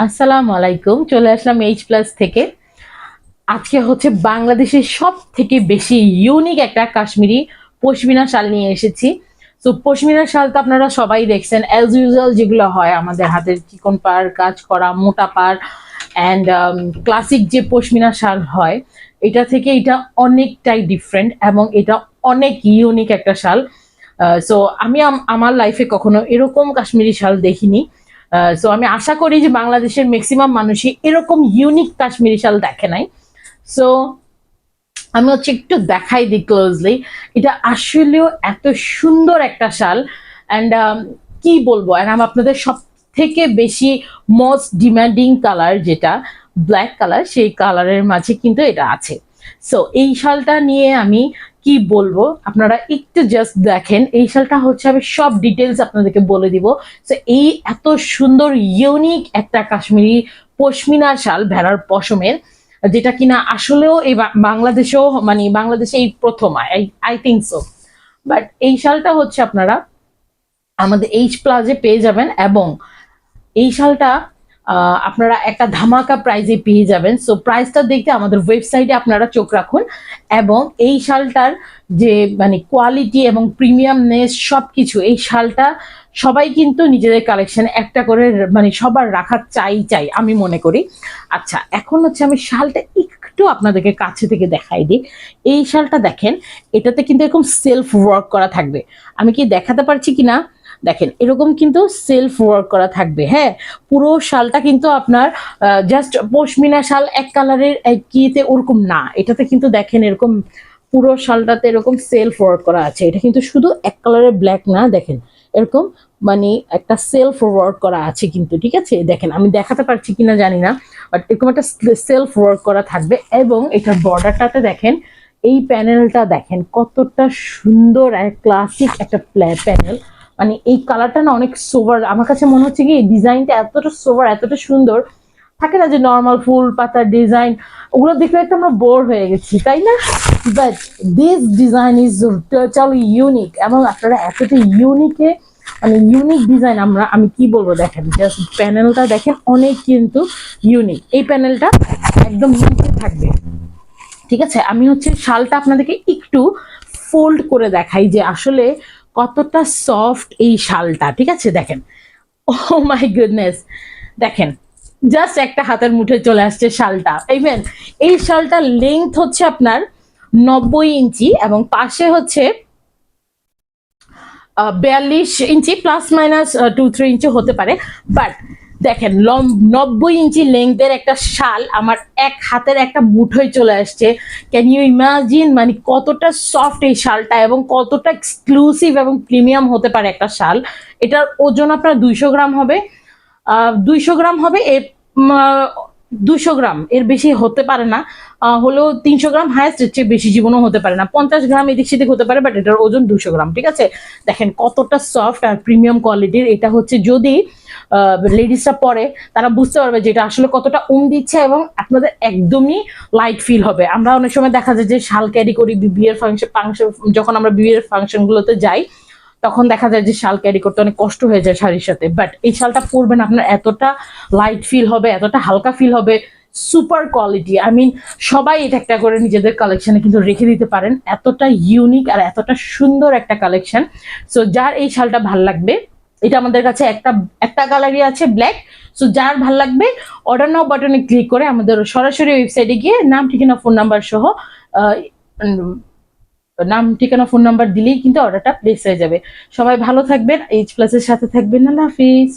আসসালামু আলাইকুম, চলে আসলাম এইচ প্লাস থেকে। আজকে হচ্ছে বাংলাদেশের সব থেকে বেশি ইউনিক একটা কাশ্মীরি পশমিনা শাল নিয়ে এসেছি। তো পশমিনা শাল তো আপনারা সবাই দেখছেন, অ্যাজ ইউজুয়াল যেগুলো হয় আমাদের হাতের চিকন পাড় কাজ করা মোটা পাড় অ্যান্ড ক্লাসিক যে পশমিনা শাল হয়, এটা থেকে এটা অনেকটাই ডিফারেন্ট এবং এটা অনেক ইউনিক একটা শাল। সো আমি আমার লাইফে কখনো এরকম কাশ্মীরি শাল দেখিনি। সো আমি আশা করি যে বাংলাদেশের ম্যাক্সিমাম মানুষই এরকম ইউনিক কাশ্মীরি শাল দেখে নাই। সো আমি হচ্ছে একটু দেখাই দিই ক্লোজলি। এটা আসলেও এত সুন্দর একটা শাল অ্যান্ড কি বলবো, অ্যান্ড আমি আপনাদের সব থেকে বেশি মোস্ট ডিমান্ডিং কালার যেটা ব্ল্যাক কালার, সেই কালারের মাঝে কিন্তু এটা আছে। সো এই শালটা নিয়ে আমি কি বলবো, আপনারা একটু জাস্ট দেখেন। এই শালটা হচ্ছে আমি সব ডিটেলস আপনাদেরকে বলে দিব। সো এই এত সুন্দর ইউনিক একটা কাশ্মীরি পশমিনা শাল ভেড়ার পশমের, যেটা কিনা আসলেও এই বাংলাদেশেও, মানে বাংলাদেশে এই প্রথম, আই থিঙ্ক সো। বাট এই শালটা হচ্ছে আপনারা আমাদের এইচ প্লাজে পেয়ে যাবেন এবং এই শালটা আপনারা একটা ধামাকা প্রাইজে পেয়ে যাবেন। সো প্রাইসটা দেখতে আমাদের ওয়েবসাইটে আপনারা চোখ রাখুন এবং এই শালটার যে মানে কোয়ালিটি এবং প্রিমিয়ামনেস সবকিছু, এই শালটা সবাই কিন্তু নিজেদের কালেকশন একটা করে মানে সবার রাখা চাই আমি মনে করি। আচ্ছা, এখন হচ্ছে আমি শালটা একটু আপনাদেরকে কাছে থেকে দেখাই দিই। এই শালটা দেখেন, এটাতে কিন্তু এরকম সেলফ ওয়ার্ক করা থাকবে। আমি কি দেখাতে পারছি কিনা, দেখেন এরকম কিন্তু সেলফ ওয়ার্ক করা থাকবে। হ্যাঁ, পুরো শালটা কিন্তু আপনার জাস্ট পশমিনা শাল এক কালারের কিতে ওরকম না, এটাতে কিন্তু দেখেন এরকম পুরো শালটাতে এরকম সেলফ ওয়ার্ক করা আছে। এটা কিন্তু শুধু এক কালারের ব্ল্যাক না, দেখেন এরকম মানে একটা সেলফ ওয়ার্ক করা আছে কিন্তু, ঠিক আছে? দেখেন আমি দেখাতে পারছি কিনা জানি না, বাট এরকম একটা সেলফ ওয়ার্ক করা থাকবে। এবং এটার বর্ডারটাতে দেখেন, এই প্যানেলটা দেখেন কতটা সুন্দর আর ক্লাসিক একটা প্যানেল। মানে এই কালারটা না অনেক সোবার, আমার কাছে মনে হচ্ছে কি ডিজাইনটা এতটা সোবার এতটা সুন্দর। থাকে না যে নর্মাল ফুল পাতার ডিজাইন, ওগুলো দেখলে একটা আমরা বোর হয়ে গেছি, তাই না? But this design is totally unique এবং আপনারা এতটা ইউনিকে মানে ইউনিক ডিজাইন, আমি কি বলবো, দেখেন জাস্ট প্যানেলটা দেখেন অনেক কিন্তু ইউনিক। এই প্যানেলটা একদম নিচে থাকবে, ঠিক আছে? আমি হচ্ছে শালটা আপনাদেরকে একটু ফোল্ড করে দেখাই যে আসলে কতটা সফট এই শালটা, ঠিক আছে? দেখেন, ও মাই গুডনেস, দেখেন জাস্ট একটা হাতের মুঠে চলে আসছে শালটা। ইভেন এই শালটার লেন্থ হচ্ছে আপনার 90 ইঞ্চি এবং পাশে হচ্ছে 42 ইঞ্চি, প্লাস মাইনাস 2-3 ইঞ্চি হতে পারে। বাট দেখেন 90 ইঞ্চি লেংথের একটা শাল আমার এক হাতের একটা মুঠোয় চলে আসছে। ক্যান ইউ ইমাজিন মানে কতটা সফট এই শালটা এবং কতটা এক্সক্লুসিভ এবং প্রিমিয়াম হতে পারে একটা শাল। এটার ওজন আপনার 200 গ্রাম হবে, 200 গ্রাম হবে। 200 গ্রাম এর বেশি হতে পারে না, হলেও 300 গ্রাম হাইস্ট, এর চেয়ে বেশি জীবনও হতে পারে না। 50 গ্রাম এদিক সেদিক হতে পারে, বাট এটার ওজন 200 গ্রাম, ঠিক আছে? দেখেন কতটা সফট আর প্রিমিয়াম কোয়ালিটির। এটা হচ্ছে যদি লেডিসরা পরে তারা বুঝতে পারবে যে এটা আসলে কতটা দিচ্ছে এবং আপনাদের একদমই লাইট ফিল হবে। আমরা অনেক সময় দেখা যায় যে শাল ক্যারি করি বিয়ের ফাংশন, যখন আমরা বিয়ের ফাংশন গুলোতে যাই তখন দেখা যায় যে শাল ক্যারি করতে অনেক কষ্ট হয়ে যায় শাড়ির সাথে। বাট এই শালটা পরবেন আপনার এতটা লাইট ফিল হবে, এতটা হালকা ফিল হবে, সুপার কোয়ালিটি। আই মিন সবাই এটা একটা করে নিজেদের কালেকশনে কিন্তু রেখে দিতে পারেন, এতটা ইউনিক আর এতটা সুন্দর একটা কালেকশন। সো যার এই শালটা ভাল লাগবে, এটা আমাদের কাছে একটা কালারই আছে ব্ল্যাক। সো যার ভাল লাগবে অর্ডার নাও বাটনে ক্লিক করে আমাদের সরাসরি ওয়েবসাইটে গিয়ে নাম ঠিকানা ফোন নাম্বার সহ নাম ঠিকানা ফোন নাম্বার দিলেই কিন্তু অর্ডারটা প্লেস হয়ে যাবে। সবাই ভালো থাকবেন, এইচ প্লাসের সাথে থাকবেন। আল্লাহ হাফিজ।